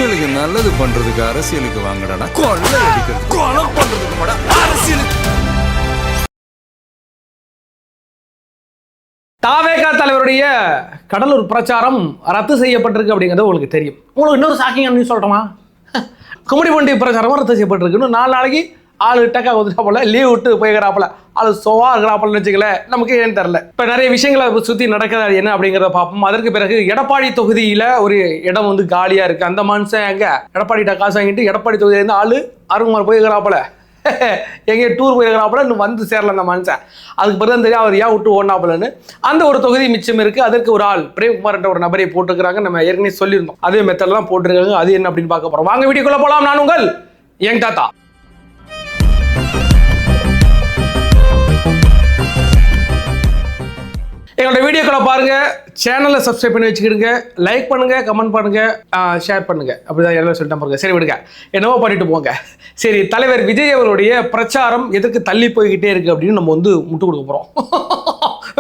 மக்களுக்கு நல்லது பண்றதுக்கு அரசியலுக்கு வாங்கடா, கொள்ளை அடிக்கிறது கொலை பண்றதுக்கு அரசியலுக்கு. தாவேகா தலைவருடைய கடலூர் பிரச்சாரம் ரத்து செய்யப்பட்டிருக்கு அப்படிங்கிறது உங்களுக்கு தெரியும். உங்களுக்கு இன்னொரு ஷாக்கிங் நியூஸ் சொல்றோமா? கும்மிடிப்பூண்டி பிரச்சாரமும் ரத்து செய்யப்பட்டிருக்கு. 4 நாளைக்கு ஆளு டக்கா வந்துட்டாப்புல, லீவ் விட்டு போய்கிறாப்புல, ஆளு சோவா இருக்கிறாப்புலன்னு வச்சுக்கல, நமக்கு ஏன்னு தெரியல. இப்போ நிறைய விஷயங்களை சுற்றி நடக்கிறது என்ன அப்படிங்கிறத பார்ப்போம். அதற்கு பிறகு எடப்பாடி தொகுதியில் ஒரு இடம் வந்து காலியாக இருக்குது. அந்த மனுஷன் எங்கே எடப்பாடிட்ட காசு வாங்கிட்டு எடப்பாடி தொகுதியிலேருந்து ஆளு அருண்குமார் போய்கிறாப்புல, எங்கேயும் டூர் போயிருக்கிறாப்புல, இன்னும் வந்து சேரல அந்த மனுஷன். அதுக்கு பிறகு தெரியும் அவர் ஏன் விட்டு ஓடினாப்புலன்னு. அந்த ஒரு தொகுதி மிச்சம் இருக்குது. அதற்கு ஒரு ஆள் பிரேம்குமார் என்ற ஒரு நபரை போட்டுக்கிறாங்க. நம்ம ஏற்கனவே சொல்லியிருந்தோம், அதே மெத்தட்லாம் போட்டிருக்காங்க. அது என்ன அப்படின்னு பார்க்க போகிறோம். வாங்க வீடியோக்குள்ளே போகலாம். நான் உங்கள் யங் தாத்தா. எங்களோட வீடியோக்களை பாருங்க, சேனலை சப்ஸ்கிரைப் பண்ணி வச்சுக்கிடுங்க, லைக் பண்ணுங்க, கமெண்ட் பண்ணுங்க, ஷேர் பண்ணுங்க. அப்படிதான் எல்லாம் சொல்லிட்டு பாருங்க. சரி விடுங்க, என்னவோ பண்ணிட்டு போங்க. சரி, தலைவர் விஜய் அவருடைய பிரச்சாரம் எதுக்கு தள்ளி போய்கிட்டே இருக்கு அப்படின்னு நம்ம வந்து முட்டு கொடுக்க போறோம்.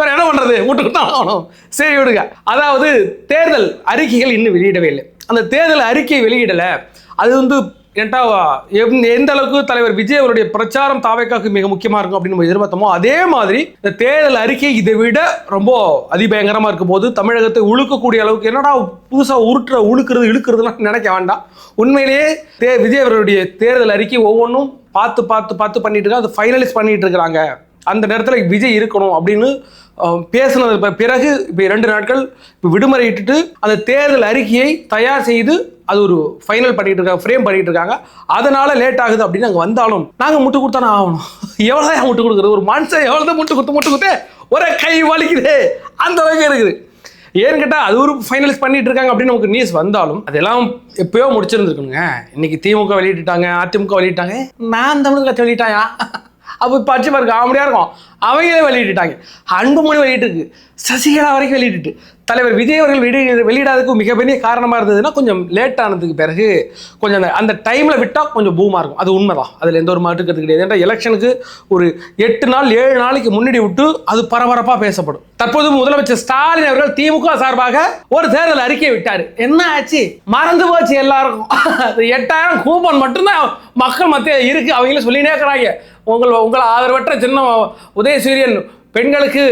வேற என்ன பண்றது, முட்டு கொடுத்தா ஆகணும். சரி விடுங்க. அதாவது தேர்தல் அறிக்கைகள் இன்னும் வெளியிடவே இல்லை. அந்த தேர்தல் அறிக்கை வெளியிடல, அது வந்து எந்த அளவுக்கு தலைவர் விஜய் அவருடைய பிரச்சாரம் தாவேக்காக்கு மிக முக்கியமா இருக்கும் அப்படின்னு நம்ம எதிர்பார்த்தோமோ, அதே மாதிரி இந்த தேர்தல் அறிக்கை இதை விட ரொம்ப அதிபயங்கரமா இருக்கும் போது தமிழகத்தை உழுக்கக்கூடிய அளவுக்கு என்னடா புதுசா உழுக்கிறது இழுக்கிறதுலாம் நினைக்க வேண்டாம். உண்மையிலேயே விஜய் அவருடைய தேர்தல் அறிக்கை ஒவ்வொன்றும் பார்த்து பண்ணிட்டு இருக்காங்க. அது ஃபைனலைஸ் பண்ணிட்டு இருக்கிறாங்க. அந்த நேரத்தில் விஜய் இருக்கணும் அப்படின்னு பேசினது பிறகு இப்போ 2 நாட்கள் இப்போ விடுமுறை இட்டுட்டு அந்த தேர்தல் அறிக்கையை தயார் செய்து அது ஒரு ஃபைனல் பண்ணிட்டு இருக்காங்க, ஃப்ரேம் பண்ணிட்டு இருக்காங்க. அதனால லேட் ஆகுது அப்படின்னு நாங்கள் வந்தாலும் நாங்கள் முட்டு கொடுத்தானே ஆகணும். எவ்வளோதான் முட்டு கொடுக்குறது, ஒரு மனுஷன் எவ்வளோதான் முட்டு கொடுத்து ஒரே கை வலிக்குது, அந்த அளவுக்கு இருக்குது. ஏன்னு கேட்டால் அது ஒரு ஃபைனலைஸ் பண்ணிட்டு இருக்காங்க அப்படின்னு நமக்கு நியூஸ் வந்தாலும் அதெல்லாம் எப்பயோ முடிச்சிருந்துருக்குங்க. இன்னைக்கு திமுக வெளியிட்டாங்க, அதிமுக வெளியிட்டாங்க, நான் தமிழ் கட்சி வெளியிட்டாயா? அப்போ இப்போ அச்சு பாருங்க காமெடியாக இருக்கும். அவங்களே வெளியிட்டுட்டாங்க. அன்புமணி வெளியிட்டு, சசிகலா வரைக்கும் வெளியிட்டு, தலைவர் விஜய் அவர்கள் வெளியிடாததுக்கு மிகப்பெரிய காரணமாக இருந்ததுன்னா கொஞ்சம் லேட் ஆனதுக்கு பிறகு கொஞ்சம் அந்த டைமில் விட்டால் கொஞ்சம் பூமாக இருக்கும். அது உண்மைதான், அதில் எந்த ஒரு மாற்றுக்கிறது கிடையாது. ஏன்னா எலெக்ஷனுக்கு ஒரு 8 நாள் 7 நாளைக்கு முன்னாடி விட்டு அது பரபரப்பாக பேசப்படும். தற்போது முதலமைச்சர் ஸ்டாலின் அவர்கள் திமுக சார்பாக ஒரு தேர்தல் அறிக்கை விட்டார். என்ன ஆச்சு, மறந்து போச்சு எல்லாருக்கும். 8000 கூப்பன் மட்டும்தான் மக்கள் மத்திய இருக்கு. அவங்களே சொல்லினே இருக்கிறாங்க, உங்களை ஆதரவற்ற சின்ன உதயசூரியன் பெண்களுக்கு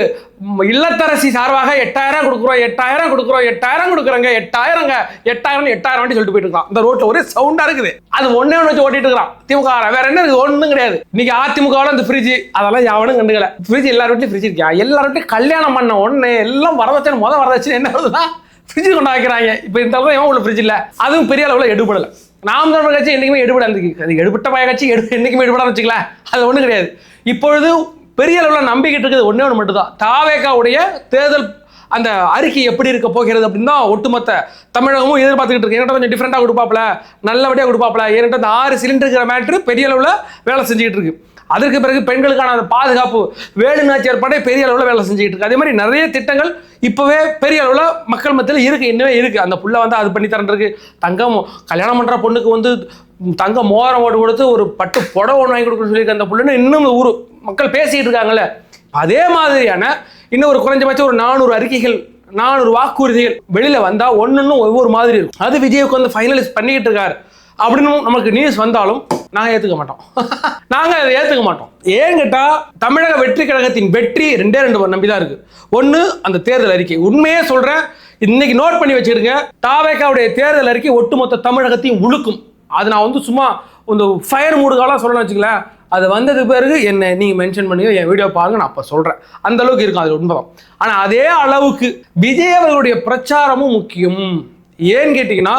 இல்லத்தரசி சார்பாக 8000 கொடுக்குறோம், 8000 கொடுக்குறோம், 8000 கொடுக்குறோங்க, 8000 சொல்லிட்டு போயிட்டு இருக்கான். இந்த ரோட்ல ஒரே சவுண்டா இருக்குது. அது ஒன்னே ஒன்று வச்சு ஓட்டிட்டு இருக்கான் திமுக. வேற என்ன இருக்குது, ஒன்றும் கிடையாது. இன்னைக்கு அதிமுகவில் இந்த ஃப்ரிட்ஜ் அதெல்லாம் யாவனும் கண்டுக்கல. ஃப்ரிட்ஜ் எல்லாரும் வீட்லையும் ஃப்ரிட்ஜ் இருக்கா, எல்லாரும் கல்யாணம் பண்ண ஒன்று எல்லாம் வரதட்சணை வரதட்சணை என்ன வருதுன்னா ஃப்ரிட்ஜ் கொண்டு வைக்கிறாங்க. இப்போ இந்த அளவு ஏன் உள்ள ஃப்ரிட்ஜ் இல்லை, அதுவும் பெரிய அளவில் எடுபடலை. நாம் தமிழர் கட்சி என்றைக்குமே எடுபடாது. அது எடுபட்ட பய கட்சி என்றைக்குமே எடுபடாது வச்சுக்கல, அது ஒன்றும் கிடையாது. இப்பொழுது பெரிய அளவில் நம்பிக்கிட்டு இருக்குது ஒன்றே ஒன்று மட்டும்தான், தாவேகாவுடைய தேர்தல் அந்த அறிக்கை எப்படி இருக்க போகிறது அப்படின்னு தான் ஒட்டுமொத்த தமிழகமும் எதிர்பார்த்துக்கிட்டு இருக்கு. ஏன்னா கொஞ்சம் டிஃப்ரெண்டாக கொடுப்பாப்ல, நல்லபடியாக கொடுப்பாப்ல. ஏன்னா அந்த 6 சிலிண்டர் இருக்கிற மேட்ரு பெரிய அளவில் வேலை செஞ்சுக்கிட்டு இருக்கு. அதற்கு பிறகு பெண்களுக்கான அந்த பாதுகாப்பு வேலுநாச்சியார் படை பெரிய அளவில் வேலை செஞ்சுக்கிட்டு இருக்கு. அதே மாதிரி நிறைய திட்டங்கள் இப்போவே பெரிய அளவில் மக்கள் மத்தியில் இருக்குது, இன்னுமே இருக்குது. அந்த புள்ள வந்து அது பண்ணி தரேன், தங்கம் கல்யாணம் பண்ணுற பொண்ணுக்கு வந்து தங்க மோதிரம் ஓட்டு கொடுத்து ஒரு பட்டு புடவை ஒன்று வாங்கி கொடுக்குன்னு சொல்லியிருக்க அந்த புள்ளுன்னு இன்னும் ஊர் மக்கள் பேசிக்கிட்டு இருக்காங்கல்ல. அதே மாதிரியான இன்னும் ஒரு குறைஞ்சபட்சம் ஒரு 400 அறிக்கைகள், 400 வாக்குறுதிகள் வெளியில் வந்தால் ஒன்னொன்னும் ஒவ்வொரு மாதிரி இருக்கும். அது விஜய்க்கு வந்து ஃபைனலைஸ் பண்ணிக்கிட்டு இருக்காரு அப்படின்னு நமக்கு நியூஸ் வந்தாலும் நாங்கள் ஏற்றுக்க மாட்டோம். நாங்கள் அதை ஏற்றுக்க மாட்டோம். ஏன் கேட்டால் தமிழக வெற்றி கழகத்தின் வெற்றி 2 நம்பி தான் இருக்குது. ஒன்று அந்த தேர்தல் அறிக்கை. உண்மையே சொல்கிறேன், இன்னைக்கு நோட் பண்ணி வச்சுக்கிடுங்க, தாவேகாவுடைய தேர்தல் அறிக்கை ஒட்டுமொத்த தமிழகத்தையும் உழுக்கும். அது நான் வந்து சும்மா இந்த ஃபயர் மூடுகாலாம் சொல்லணும்னு வச்சுக்கலேன். அது வந்தது பிறகு என்ன நீங்கள் மென்ஷன் பண்ணி என் வீடியோ பாருங்க, நான் அப்போ சொல்கிறேன். அந்த அளவுக்கு இருக்கும், அது உண்மைதான். ஆனால் அதே அளவுக்கு விஜய் அவர்களுடைய பிரச்சாரமும் முக்கியம். ஏன்னு கேட்டிங்கன்னா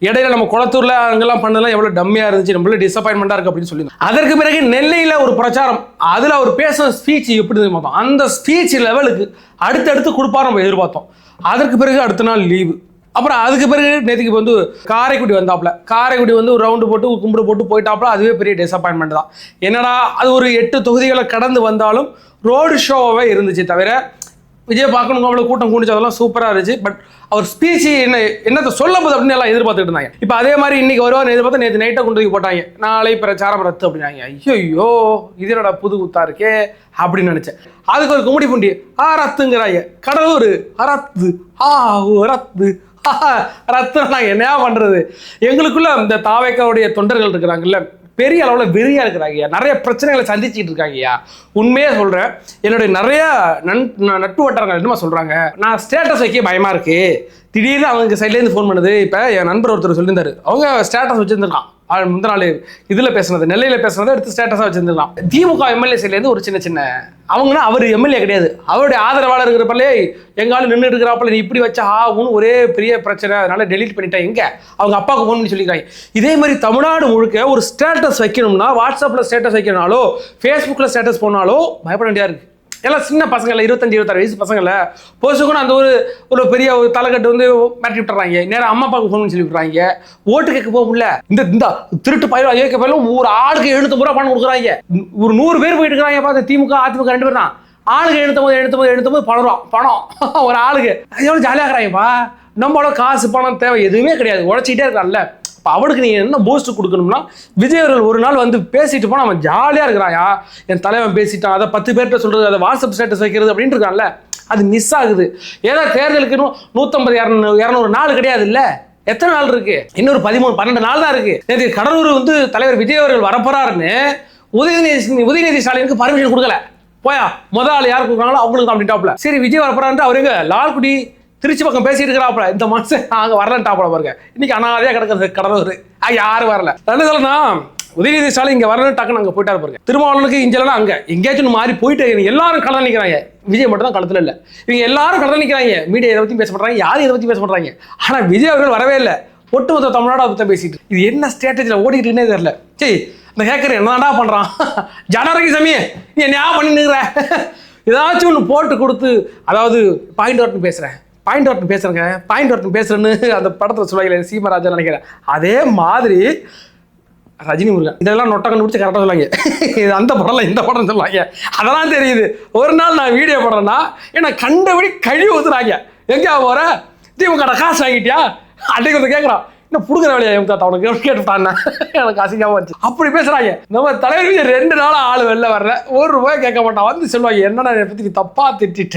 இடையில நம்ம குளத்தூரில் அங்கெல்லாம் பண்ணதெல்லாம் எவ்வளோ டம்மியாக இருந்துச்சு, நம்மள டிசப்பாயின்மெண்ட்டாக இருக்குது அப்படின்னு சொல்லி. அதற்கு பிறகு நெல்லையில் ஒரு பிரச்சாரம், அதில் அவர் பேசுகிற ஸ்பீச் எப்படி தெரியுமா, அந்த ஸ்பீச் லெவலுக்கு அடுத்தடுத்து கொடுப்பாரு நம்ம எதிர்பார்த்தோம். அதற்கு பிறகு அடுத்த நாள் லீவு. அப்புறம் அதுக்கு பிறகு நேற்றுக்கு வந்து காரைக்குடி வந்தாப்புல, காரைக்குடி வந்து ஒரு ரவுண்டு போட்டு கும்பிடு போட்டு போயிட்டாப்புல. அதுவே பெரிய டிசப்பாயின்மெண்ட் தான். என்னடா அது ஒரு 8 தொகுதிகளை கடந்து வந்தாலும் ரோடு ஷோவே இருந்துச்சு தவிர விஜய் பார்க்கணும் அவ்வளோ கூட்டம் கூடிச்சு, அதெல்லாம் சூப்பராக இருந்துச்சு. பட் அவர் ஸ்பீச் என்னத்தை சொல்ல போகுது அப்படின்னு எல்லாம் எதிர்பார்த்துட்டு இருந்தாங்க. இப்போ அதே மாதிரி இன்னைக்கு வருவார் எதிர்பார்த்து நேற்று நைட்டை கொண்டு போய் போட்டாங்க, நாளை பிரச்சாரம் ரத்து அப்படின்னாங்க. ஐயோ இது என்னடா புது குத்தா இருக்கே அப்படின்னு நினைச்சேன். அதுக்கு ஒரு கும்மிடிப்பூண்டி ரத்துங்கிறாங்க, கடலூர் ரத்து ரத்து ரத்தம் நாங்கள் என்னையா பண்ணுறது. எங்களுக்குள்ள இந்த தாவேக்காவுடைய தொண்டர்கள் இருக்கிறாங்கல்ல, பெரிய அளவில் வெறியா இருக்கிறாங்கய்யா, நிறைய பிரச்சனைகளை சந்திச்சுட்டு இருக்காங்கய்யா. உண்மையாக சொல்கிறேன், என்னுடைய நிறைய நட்பு வட்டாரங்கள் என்னமா சொல்கிறாங்க, நான் ஸ்டேட்டஸ் வைக்க பயமாக இருக்கு, திடீர்னு அவங்க சைட்லேருந்து ஃபோன் பண்ணுது. இப்போ என் நண்பர் ஒருத்தர் சொல்லியிருந்தாரு, அவங்க ஸ்டேட்டஸ் வச்சுருந்துருக்கான், முந்தின நாள் இதில் பேசுனது, நெல்லையில் பேசுனதை எடுத்து ஸ்டேட்டஸாக வச்சுருந்துருக்கலாம். திமுக எம்எல்ஏ சைட்லேருந்து ஒரு சின்ன சின்ன, அவங்கன்னா அவர் எம்எல்ஏ கிடையாது, அவருடைய ஆதரவாளர் இருக்கிறப்பலே எங்காலும் நின்று இருக்கிறாப்புல நீ இப்படி வச்சா ஆகும்னு ஒரே பெரிய பிரச்சனை, அதனால டெலீட் பண்ணிட்டேன். எங்கே அவங்க அப்பாவுக்கு ஃபோன் பண்ணி சொல்லிக்கிறாங்க. இதே மாதிரி தமிழ்நாடு முழுக்க ஒரு ஸ்டேட்டஸ் வைக்கணும்னா, வாட்ஸ்அப்பில் ஸ்டேட்டஸ் வைக்கணும்னாலோ, ஃபேஸ்புக்கில் ஸ்டேட்டஸ் போனாலோ பயப்பட வேண்டியா இருக்குது. எல்லாம் சின்ன பசங்களை, 25-26 வயசு பசங்களை போஸ்ட்டுக்குன்னு அந்த ஒரு பெரிய ஒரு தலைக்கட்டு வந்து மிரட்டி விட்டுறாங்க. நேரம் அம்மா அப்பாவுக்கு ஃபோன் சொல்லி விட்டுறாங்க. ஓட்டு கேட்க போக முடியல. இந்த திருட்டு பயிரும் ஐயோக்க பயிரும் ஒரு ஆளுக்கு 700 ரூபா பணம் கொடுக்குறாங்க. ஒரு 100 பேர் போயிட்டு இருக்கிறாங்க. பார்த்து திமுக அதிமுக 2 பேர் தான். ஆளுக்கு 700 பணம் ஒரு ஆளுக்கு. எவ்வளோ ஜாலியாக இருக்கிறாங்கப்பா. நம்மளோட காசு பணம் தேவை எதுவுமே கிடையாது, உழைச்சிக்கிட்டே இருக்கான்ல. இப்போ அவனுக்கு நீ என்ன பூஸ்ட் கொடுக்கணும்னா, விஜய் அவர்கள் ஒரு நாள் வந்து பேசிட்டு போனால் அவன் ஜாலியாக இருக்கிறாயா, என் தலைவன் பேசிட்டான், அதை 10 பேர்கிட்ட சொல்கிறது, அதை வாட்ஸ்அப் ஸ்டேட்டஸ் வைக்கிறது அப்படின்ட்டு இருக்கான்ல, அது மிஸ் ஆகுது. ஏன்னா தேர்தலுக்கு 150-200 நாள் கிடையாது இல்லை, எத்தனை நாள் இருக்கு? இன்னொரு 13-12 நாள் தான் இருக்கு. நேற்று கடலூர் வந்து தலைவர் விஜய் அவர்கள் வரப்போறாருன்னு உதயநிதி ஸ்டாலினுக்கு பர்மிஷன் கொடுக்கல. போயா முதல் ஆள் யார் கொடுக்குறாங்களோ அவங்களுக்கு தான் அப்படின்ட்டாப்ல. சரி விஜய் வரப்போறாரு அவருங்க லால்குடி திருச்சி பக்கம் பேசிட்டு இருக்கிறாப்ல, இந்த மனுஷன் அங்கே வரலன்ட்டாப்ல பாருங்க. இன்னைக்கு அனாதையாக கிடக்குது கடலூர், யாரும் வரல. என்ன சொல்லணும், உதயநிதி ஸ்டாலின் இங்கே வரலன்னு டக்குன்னு அங்கே போயிட்டாரு பாருங்க. திருமாவளவனுக்கு இங்கெல்லாம் அங்கே எங்கேயாச்சும் மாறி போயிட்டு எல்லாரும் களத்தில் நிற்கிறாங்க. விஜய் மட்டும் தான் களத்தில் இல்லை. இவங்க எல்லாரும் களத்தில் நிற்கிறாங்க. மீடியா இதை பற்றி பேச மாட்டாங்க, யாரும் இதை பற்றி பேச மாட்டாங்க. ஆனால் விஜய் அவர்கள் வரவே இல்லை. ஒட்டுமொத்த தமிழ்நாடு அதை பற்றி பேசிட்டு, இது என்ன ஸ்ட்ராட்டஜியில் ஓடிக்கிட்டுன்னே தெரியல. சரி இந்த ஹேக்கர் என்னடா பண்ணுறான், ஜனவரிக்கு சமயம் நீ என்ன பண்ணின்னுங்கிற, ஏதாச்சும் ஒன்று போட்டு கொடுத்து, அதாவது பாயிண்ட் ஒர்ட்னு பேசுகிறேன்னு அந்த படத்தில் சொல்லுவாங்க சீமராஜா நினைக்கிறேன். அதே மாதிரி ரஜினி முருகன் இதெல்லாம் நொட்டை கண்டுபிடிச்சி கரெக்டாக சொல்லுவாங்க. இது அந்த படம்ல இந்த படம் சொல்லுவாங்க. அதெல்லாம் தெரியுது. ஒரு நாள் நான் வீடியோ போடுறேன்னா ஏன்னா கண்டபடி கழுவி ஊற்றுறாங்க. எங்கேயா போகிற, திமுக காசு வாங்கிட்டியா அன்றைக்கு வந்து கேட்குறான், இன்னும் புடுக்கிற வேலையா தாத்தா உனக்கு கேட்டுட்டான், எனக்கு அசிங்கமாக வச்சு அப்படி பேசுகிறாங்க. நம்ம தலைவர் 2 நாள் ஆள் வெளில வர்ற, ₹1 கேட்க மாட்டான். வந்து சொல்லுவாங்க, என்னடா என்னை பற்றி நீ தப்பாக திட்டிட்ட,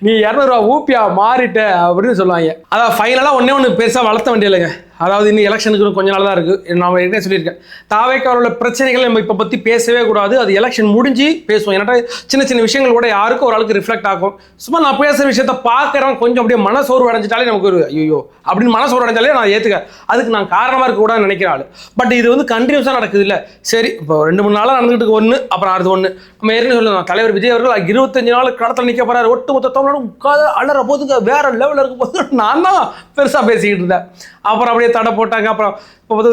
நீ 200 ரூபா ஊப்பியா மாறிட்ட அப்படின்னு சொல்லுவாங்க. அதான் ஃபைனலாக ஒன்று பெருசாக வளர்த்த வேண்டியதில்லைங்க. அதாவது இன்னும் எலெக்ஷனுக்கு கொஞ்சம் நாள் தான் இருக்குது. நான் என்ன சொல்லியிருக்கேன், தாவேக்காரோட பிரச்சனைகள் நம்ம இப்போ பற்றி பேசவே கூடாது. அது எலெக்ஷன் முடிஞ்சு பேசுவோம். ஏன்னா சின்ன சின்ன விஷயங்கள் கூட யாருக்கும் ஒரு ஆளுக்கு ரிஃப்ளெக்ட் ஆகும். சும்மா நான் பேசுகிற விஷயத்த பார்க்குறவன் கொஞ்சம் அப்படியே மனசோர்வு அடைஞ்சிட்டாலே நமக்கு ஒரு ஐயோ அப்படின்னு மனசோர்வு அடைஞ்சாலே நான் ஏற்றுக்க, அதுக்கு நான் காரணமாக இருக்கக்கூடாதுன்னு நினைக்கிற ஆள். பட் இது வந்து கண்டினியூஸாக நடக்குது இல்லை. சரி இப்போ 2-3 நாளாக நடந்துகிட்டு ஒன்று, அப்புறம் அடுத்து ஒன்று. நம்ம ஏற்கனவே சொல்லலாம், தலைவர் விஜய் அவர்கள் 25 நாள் களத்தில் நிற்க போகிறாரு. ஒட்டு மொத்த தமிழ்நாடு உட்காந்து அலற போதுங்க, வேற லெவலில் இருக்கும் போது நான் தான் பெருசாக பேசிக்கிட்டு இருந்தேன். அப்புறம் அப்படியே தடை போட்டாங்க. அப்புறம் இப்போ வந்து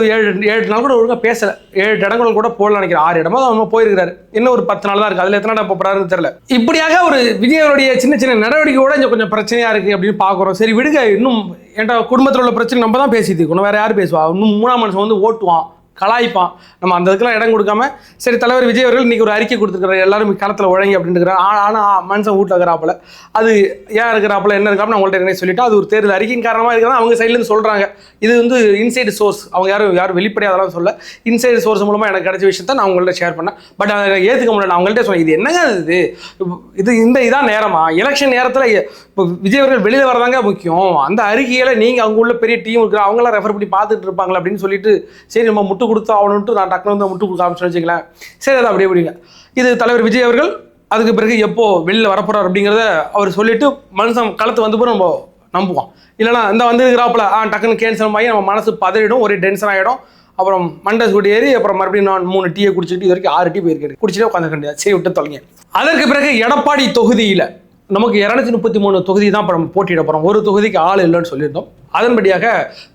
7 நாள் கூட ஒழுங்காக பேசலை. 7 இடங்கள் கூட போடலாம் நினைக்கிறேன். 6 இடமா அவங்க போயிருக்கிறாரு. இன்னும் ஒரு 10 நாள் தான் இருக்குது. அதில் எத்தனை இடம் போகிறாருன்னு தெரியல. இப்படியாக ஒரு விஜயவருடைய சின்ன சின்ன நடவடிக்கை கூட இங்கே கொஞ்சம் பிரச்சனையாக இருக்குது அப்படின்னு பார்க்குறோம். சரி விடுங்க, இன்னும் என்கிட்ட குடும்பத்தில் உள்ள பிரச்சனை நம்ம தான் பேசிட்டு இருக்கணும், வேறு யார் பேசுவா? இன்னும் 3ஆம் மனுஷன் வந்து ஓட்டுவான், கலாய்ப்பான். நம்ம அந்த இதுக்கெல்லாம் இடம் கொடுக்காம, சரி தலைவர் விஜய் அவர்கள் இன்றைக்கி ஒரு அறிக்கை கொடுத்துருக்காரு, எல்லாரும் களத்தில் உழங்கி அப்படின்ட்டு. ஆனால் மனுஷன் வீட்டில் இருக்கிறாப்புல, அது ஏன் இருக்கிறாப்புல என்ன இருக்காப்புல அவங்கள்ட்ட என்ன சொல்லிவிட்டு, அது ஒரு தேர்தல் அறிக்கையின் காரணமாக இருக்கிறதா அவங்க சைட்லேருந்து சொல்கிறாங்க. இது வந்து இன்சைடு சோர்ஸ், அவங்க யாரும் வெளிப்படையாக அதெல்லாம் சொல்ல, இன்சைடு சோர்ஸ் மூலமாக எனக்கு கிடைச்ச விஷயத்த நான் அவங்கள்ட்ட ஷேர் பண்ணேன். பட் அதை ஏற்றுக்க முடியல. அவங்கள்ட்ட சொன்னேன், இது என்னங்க இதான் நேரமா, எலெக்ஷன் நேரத்தில் இப்போ விஜய் அவர்கள் வெளியில் வரதாங்க முக்கியம். அந்த அறிக்கையில் நீங்கள் அங்கே உள்ள பெரிய டீம் இருக்கிற அவங்களாம் ரெஃபர் பண்ணி பார்த்துட்டு இருப்பாங்களா அப்படின்னு சொல்லிட்டு, சரி நம்ம முட்டு கொடுத்து ஆகணுன்ட்டு நான் டக்குனு வந்து முட்டு கொடுக்க ஆரம்பிச்சு வச்சுக்கலாம். சரி அதை அப்படியே அப்படிங்க. இது தலைவர் விஜய் அவர்கள் அதுக்கு பிறகு எப்போ வெளியில் வரப்போறார் அப்படிங்கிறத அவர் சொல்லிட்டு மனுஷன் களத்து வந்து நம்ம நம்புவோம். இல்லைனா இந்த வந்துருக்கிறாப்புல டக்குன்னு கேன்சல் ஆகி நம்ம மனசு பதறிடும், ஒரே டென்ஷன் ஆகிடும். அப்புறம் மண்டஸ் கூட்டி ஏறி அப்புறம் மறுபடியும் நான் 3 டீயை குடிச்சிட்டு இது வரைக்கும் 6 டீ போயிருக்கேன், குடிச்சிட்டே உட்காந்து சரி விட்டு தொலைங்க. அதற்கு பிறகு எடப்பாடி தொகுதியில் நமக்கு 233 தொகுதி தான் இப்போ நம்ம போட்டியிட போகிறோம். ஒரு தொகுதிக்கு ஆள் இல்லைன்னு சொல்லியிருந்தோம். அதன்படியாக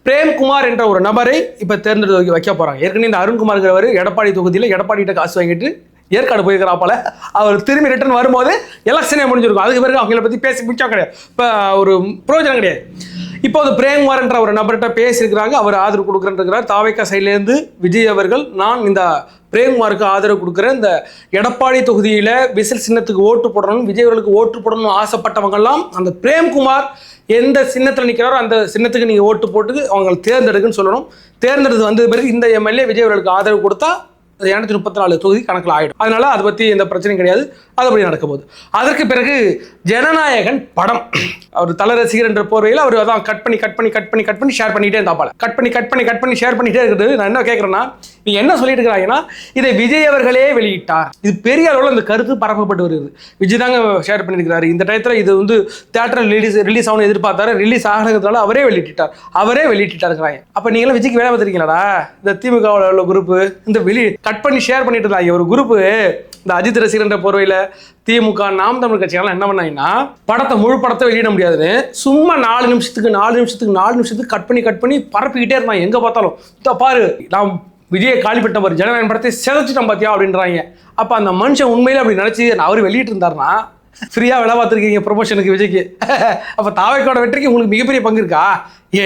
பிரேம்குமார் என்ற ஒரு நபரை இப்போ தேர்ந்தெடுத்து வைக்க போகிறாங்க. ஏற்கனவே இந்த அருண்குமார்ங்கிறவர் எடப்பாடி தொகுதியில் எடப்பாடிகிட்ட காசு வாங்கிட்டு ஏற்காடு போயிருக்கிறாப்பால, அவர் திரும்பி ரிட்டர்ன் வரும்போது எலெக்ஷனே முடிஞ்சிருக்கும். அதுக்கு பிறகு அவங்கள பற்றி பேசி முடிச்சா கிடையாது, இப்போ ஒரு பிரயோஜனம் கிடையாது. இப்போ அது பிரேம்குமார் என்ற ஒரு நபர்கிட்ட பேசியிருக்கிறாங்க. அவர் ஆதரவு கொடுக்குறேன்றார். தாவேக்கா சைட்லேருந்து விஜய் அவர்கள் நான் இந்த பிரேம்குமாருக்கு ஆதரவு கொடுக்குறேன், இந்த எடப்பாடி தொகுதியில் விசில் சின்னத்துக்கு ஓட்டு போடணும், விஜய் அவர்களுக்கு ஓட்டு போடணும்னு ஆசைப்பட்டவங்கெல்லாம் அந்த பிரேம்குமார் எந்த சின்னத்தில் நிற்கிறாரோ அந்த சின்னத்துக்கு நீங்கள் ஓட்டு போட்டு அவங்களை தேர்ந்தெடுக்குன்னு சொல்லணும். தேர்ந்தெடுத்து வந்தது பிறகு இந்த எம்எல்ஏ விஜய் அவர்களுக்கு ஆதரவு கொடுத்தா 234 தொகுதி கணக்கில் ஆயிடும். அதனால அதை பத்தி எந்த பிரச்சனையும் கிடையாது. அதுபடி நடக்க போகுது. அதற்கு பிறகு ஜனநாயகன் படம், அவர் தல ரசிகர் என்ற போர்வையில் அவர் அதான் கட் பண்ணி ஷேர் பண்ணிட்டே இருந்தாப்பால. கட் பண்ணி ஷேர் பண்ணிட்டே இருக்குது. நான் என்ன கேட்கறேன்னா, நீ என்ன சொல்லிட்டு இருக்கிறாங்கன்னா, இதை விஜய் அவர்களே வெளியிட்டார், இது பெரிய அளவில் இந்த கருத்து பரப்பப்பட்டு வருது. விஜய் தாங்க ஷேர் பண்ணியிருக்கிறாரு. இந்த டயத்தில் இது வந்து தியேட்டர் ரிலீஸ் ஆகணும் எதிர்பார்த்தாரு, ரிலீஸ் ஆகிறதுனால அவரே வெளியிட்டாருங்கிறாங்க. அப்ப நீங்களும் விஜய்க்கு வேலை பார்த்துருக்கீங்களா? இந்த திமுக உள்ள குரூப் இந்த கட் பண்ணி ஷேர் பண்ணிட்டு இருந்தாங்க ஒரு குரூப். இந்த அஜித் ரசிகர் என்ற போர்வையில் திமுக நாம் தமிழ் கட்சிகள்லாம் என்ன பண்ணாங்கன்னா, முழு படத்தை வெளியிட முடியாதுன்னு சும்மா 4 நிமிஷத்துக்கு கட் பண்ணி பரப்பிக்கிட்டே இருந்தாங்க. எங்க பார்த்தாலும் பாரு, நான் விஜயை காலிப்பட்டவர் ஜனநாயகன் படத்தை சிதைச்சிட்டோம் பாத்தியா அப்படின்றாங்க. அப்ப அந்த மனுஷன் உண்மையிலே அப்படி நினைச்சு அவர் வெளியிட்டு இருந்தாருன்னா, ஃப்ரீயா வேலை பார்த்துருக்கீங்க ப்ரொமோஷனுக்கு விஜய்க்கு. அப்ப தாவைக்கோட வெற்றிக்கு உங்களுக்கு மிகப்பெரிய பங்கு இருக்கா?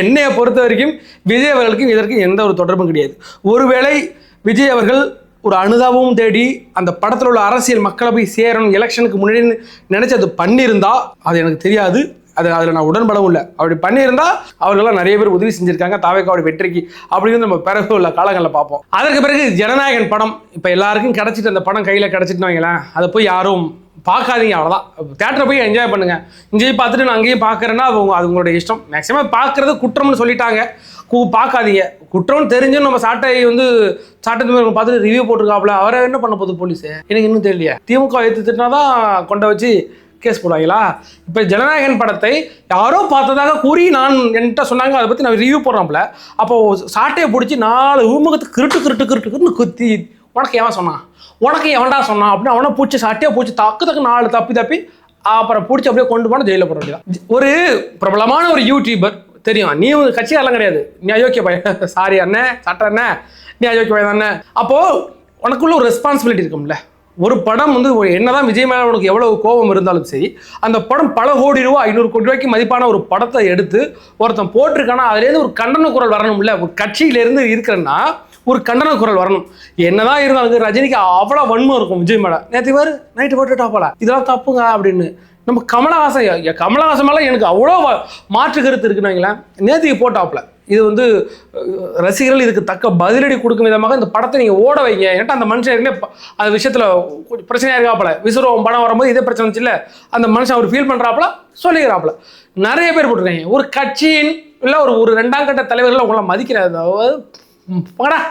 என்னைய பொறுத்த வரைக்கும் விஜய் அவர்களுக்கும் இதற்கு எந்த ஒரு தொடர்பும் கிடையாது. ஒருவேளை விஜய் அவர்கள் ஒரு அனுதாபமும் தேடி அந்த படத்தில் உள்ள அரசியல் மக்களை போய் சேரணும், எலெக்ஷனுக்கு முன்னாடி நினைச்சு அது பண்ணியிருந்தா அது எனக்கு தெரியாது. அதில் நான் உடன்படவும் இல்லை. அப்படி பண்ணியிருந்தா அவர்களெல்லாம் நிறைய பேர் உதவி செஞ்சிருக்காங்க தாவேக்காவோட வெற்றிக்கு அப்படின்னு நம்ம பிறகு உள்ள காலங்களில் பார்ப்போம். அதற்கு பிறகு ஜனநாயகன் படம் இப்போ எல்லாருக்கும் கிடைச்சிட்டு, அந்த படம் கையில் கிடைச்சிட்டு வைங்களேன், அதை போய் யாரும் பார்க்காதீங்க, அவ்வளோதான். தேட்டரை போய் என்ஜாய் பண்ணுங்க. இங்கேயும் பார்த்துட்டு நான் அங்கேயும் பார்க்குறேன்னா அது உங்களுடைய இஷ்டம். மேக்ஸிமம் பார்க்குறது குற்றம்னு சொல்லிட்டாங்க, பார்க்காதீங்க. குற்றம்னு தெரிஞ்சும் நம்ம சாட்டை பார்த்துட்டு ரிவ்யூ போட்டிருக்காப்புல, அவரை என்ன பண்ண போகுது போலீஸு எனக்கு இன்னும் தெரியலையா? திமுக எடுத்துட்டுனா தான் கொண்ட வச்சு கேஸ் போடுவாங்களா? இப்போ ஜனநாயகன் படத்தை யாரோ பார்த்ததாக கூறி என்கிட்ட சொன்னாங்க, அதை பற்றி நான் ரிவ்யூ போடுறாப்புல. அப்போ சாட்டையை பிடிச்சி 4 ஊமுகத்துக்கு கிருட்டு குத்தி, உனக்கு எவன் சொன்னான், உனக்கு எவன்டா சொன்னான் அப்படின்னு அவனை பூச்சி சாட்டையை பூச்சி தக்கு 4 தப்பி அப்புறம் பிடிச்சி அப்படியே கொண்டு போனால் ஜெயிலில் போட வேண்டியதான். ஒரு பிரபலமான ஒரு யூடியூபர் தெரியும், நீ கட்சியாரெல்லாம் கிடையாது, நீ அயோக்கிய பையன், சாரி அண்ணே சட்ட அண்ணே, நீ அயோக்கிய பையன் தானே. அப்போது உனக்குள்ள ஒரு ரெஸ்பான்சிபிலிட்டி இருக்கும்ல. ஒரு படம் வந்து என்னதான் விஜய் மேலே உனக்கு எவ்வளவு கோபம் இருந்தாலும் சரி, அந்த படம் பல கோடி ரூபா 500 கோடி ரூபாய்க்கு மதிப்பான ஒரு படத்தை எடுத்து ஒருத்தன் போட்டிருக்கானா அதுலேருந்து ஒரு கண்டன குரல் வரணும்ல. ஒரு கட்சியிலேருந்து இருக்கிறன்னா ஒரு கண்டன குரல் வரணும். என்னதான் இருந்தாலும் ரஜினிக்கு அவ்வளோ வன்மம் இருக்கும் விஜய் மேலே. நேற்று பேர் நைட்டு போட்டுட்டாப்பல, இதெல்லாம் தப்புங்க அப்படின்னு. நம்ம கமலஹாசன் மேலே எனக்கு அவ்வளோ மாற்று கருத்து இருக்குன்னு வைங்களேன். நேற்றுக்கு போட்டாப்புல. இது வந்து ரசிகர்கள் இதுக்கு தக்க பதிலடி கொடுக்கும் விதமாக இந்த படத்தை நீங்கள் ஓட வைங்க. ஏன்ட்டா அந்த மனுஷன் அந்த விஷயத்தில் கொஞ்சம் பிரச்சனையாக இருக்காப்புல. விசுவம் படம் வரும்போது இதே பிரச்சனை வந்துச்சு இல்லை, அந்த மனுஷன் அவர் ஃபீல் பண்ணுறாப்புல சொல்லிக்கிறாப்புல. நிறைய பேர் போட்டுருக்காங்க. ஒரு கட்சியின் இல்லை ஒரு 2ஆம் கட்ட தலைவர்கள் உங்களை மதிக்கிறாரு. படா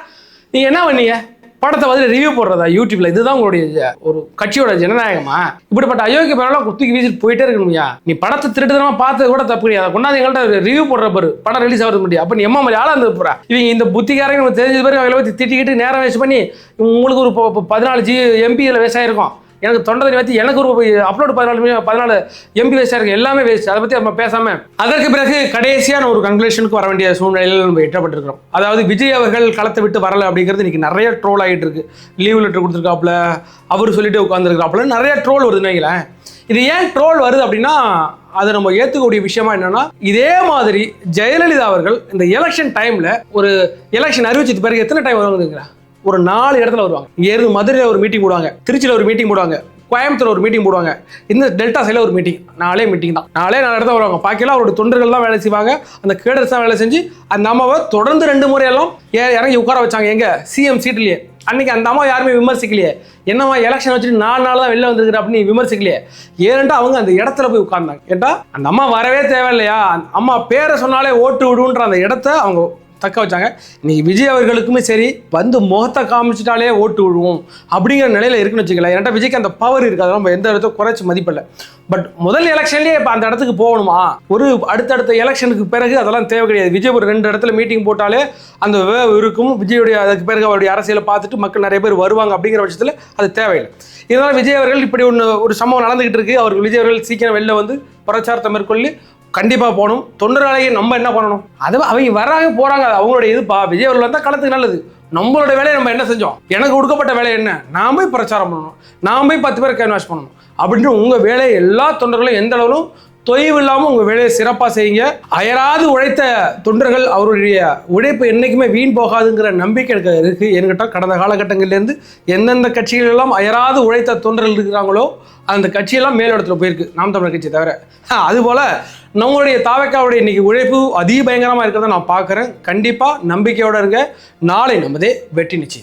நீங்கள் என்ன பண்ணீங்க? படத்தை வந்து ரிவ்யூ போடுறதா யூடியூப்ல? இதுதான் உங்களுடைய ஒரு கட்சியோட ஜனநாயகமா? இப்படிப்பட்ட அயோக்கிய பேரெல்லாம் குத்திக்கு வீசிட்டு போயிட்டே இருக்கணும்யா. நீ படத்தை திருட்டுதனமா பார்த்தது கூட தப்பு கிடையாது. அதை கொண்டாந்து எங்கள்கிட்ட ரிவ்யூ போடுற பாரு, படம் ரிலீஸ் ஆகிறது முடியும். அப்போ நீ எம்மா ஆளா இருந்து போறா? இவங்க இந்த புத்திக்காரங்க நம்ம தெரிஞ்சது பேருக்கு அவங்கள பற்றி திட்டிக்கிட்டு நேரம் வேஸ்ட் பண்ணி உங்களுக்கு ஒரு 14 எம்பியில் வேஸ்ட் ஆயிருக்கும். எனக்கு தொண்டை வச்சு எனக்கு ஒரு அப்லோடு 14 எம்பி வேஸ்டாக இருக்கு, எல்லாமே வேஸ்ட். அதை பற்றி நம்ம பேசாமல் அதற்கு பிறகு கடைசியான ஒரு கன்க்ளூஷனுக்கு வர வேண்டிய சூழ்நிலையில் நம்ம எட்டப்பட்டிருக்கிறோம். அதாவது விஜய் அவர்கள் களத்தை விட்டு வரலை அப்படிங்கிறது இன்னைக்கு நிறைய ட்ரோல் ஆகிட்டு இருக்கு. லீவ் லெட்டர் கொடுத்துருக்காப்புல, அவர் சொல்லிட்டு உட்காந்துருக்காப்புல, நிறைய ட்ரோல் வருதுன்னு வைங்களேன். இது ஏன் ட்ரோல் வருது அப்படின்னா, அதை நம்ம ஏற்றுக்கூடிய விஷயமா என்னன்னா, இதே மாதிரி ஜெயலலிதா அவர்கள் இந்த எலெக்ஷன் டைம்ல ஒரு எலெக்ஷன் அறிவிச்சது பிறகு எத்தனை டைம் வருவாங்க? ஒரு 4 இடத்துல வருவாங்க. இங்கேருந்து மதுரையில் ஒரு மீட்டிங் போடுவாங்க, திருச்சியில் ஒரு மீட்டிங் போடுவாங்க, கோயம்புத்தூர் ஒரு மீட்டிங் போடுவாங்க, இந்த டெல்டா சைடில் ஒரு மீட்டிங். 4 மீட்டிங் தான். 4 இடத்துல வருவாங்க. பாக்கியெல்லாம் அவருடைய தொண்டர்கள் தான் வேலை செய்வாங்க. அந்த கேடர்ஸ் தான் வேலை செஞ்சு அந்த அம்மாவை தொடர்ந்து 2 முறையெல்லாம் இறங்கி உட்கார வச்சாங்க. எங்க சிஎம் சீட்லேயே. அன்னைக்கு அந்த அம்மா யாருமே விமர்சிக்கலையே. என்னம்மா எலெக்ஷன் வச்சுட்டு 4 நாள் தான் வெளில வந்துருக்குற அப்படின்னு விமர்சிக்கலையே. ஏன்டா அவங்க அந்த இடத்துல போய் உட்கார்ந்தாங்க. கேட்டா அந்த அம்மா வரவே தேவையில்லையா, அம்மா பேரை சொன்னாலே ஓட்டு விடுன்ற அந்த இடத்த அவங்க தக்க வச்சாங்க. இன்னைக்கு விஜய் அவர்களுக்குமே சரி, வந்து முகத்தை காமிச்சிட்டாலே ஓட்டு விழுவோம் அப்படிங்கிற நிலையில இருக்குன்னு வச்சுக்கலாம். ஏன்னா விஜய்க்கு அந்த பவர் இருக்கு, அதெல்லாம் நம்ம எந்த இடத்த குறைச்சி மதிப்பில்லை. பட் முதல் எலெக்ஷன்லேயே இப்போ அந்த இடத்துக்கு போகணுமா? ஒரு அடுத்தடுத்த எலெக்ஷனுக்கு பிறகு அதெல்லாம் தேவை கிடையாது. விஜய் ஒரு 2 இடத்துல மீட்டிங் போட்டாலே அந்த இருக்கும். விஜயுடைய அதுக்கு பிறகு அவருடைய அரசியலை பார்த்துட்டு மக்கள் நிறைய பேர் வருவாங்க அப்படிங்கிற பட்சத்தில் அது தேவையில்லை. இதனால் விஜய் அவர்கள் இப்படி ஒரு சம்பவம் நடந்துகிட்டு இருக்கு. அவர்கள் விஜய் அவர்கள் சீக்கிரம் வெளில வந்து பிரச்சாரத்தை மேற்கொள்ளி கண்டிப்பாக போகணும். தொண்டர்களையே நம்ம என்ன பண்ணணும்? அது அவங்க வராங்க போகிறாங்க, அவங்களுடைய இதுப்பா. விஜய் அவர்கள் வந்தால் களத்துக்கு நல்லது. நம்மளோட வேலையை நம்ம என்ன செஞ்சோம்? எனக்கு கொடுக்கப்பட்ட வேலை என்ன? நான் போய் பிரச்சாரம் பண்ணணும், நான் போய் 10 பேர் கேன்வாஸ் பண்ணணும் அப்படின்ற உங்கள் வேலையை எல்லா தொண்டர்களும் எந்த அளவிலும் தொய்வு இல்லாமல் உங்கள் வேலையை சிறப்பாக செய்யுங்க. அயராது உழைத்த தொண்டர்கள் அவருடைய உழைப்பு என்றைக்குமே வீண் போகாதுங்கிற நம்பிக்கை எனக்கு இருக்குது. என்கிட்ட கடந்த காலகட்டங்கள்லேருந்து எந்தெந்த கட்சிகள் எல்லாம் அயராது உழைத்த தொண்டர்கள் இருக்கிறாங்களோ அந்த கட்சியெல்லாம் மேலிடத்துல போயிருக்கு, நாம் தமிழர் கட்சி தவிர. அதுபோல் நம்மளுடைய தாவேக்காவுடைய இன்னைக்கு உழைப்பு அதிபயங்கரமாக இருக்கிறத நான் பார்க்குறேன். கண்டிப்பாக நம்பிக்கையோடு இருங்க. நாளை நமதே வெற்றி நிச்சயம்.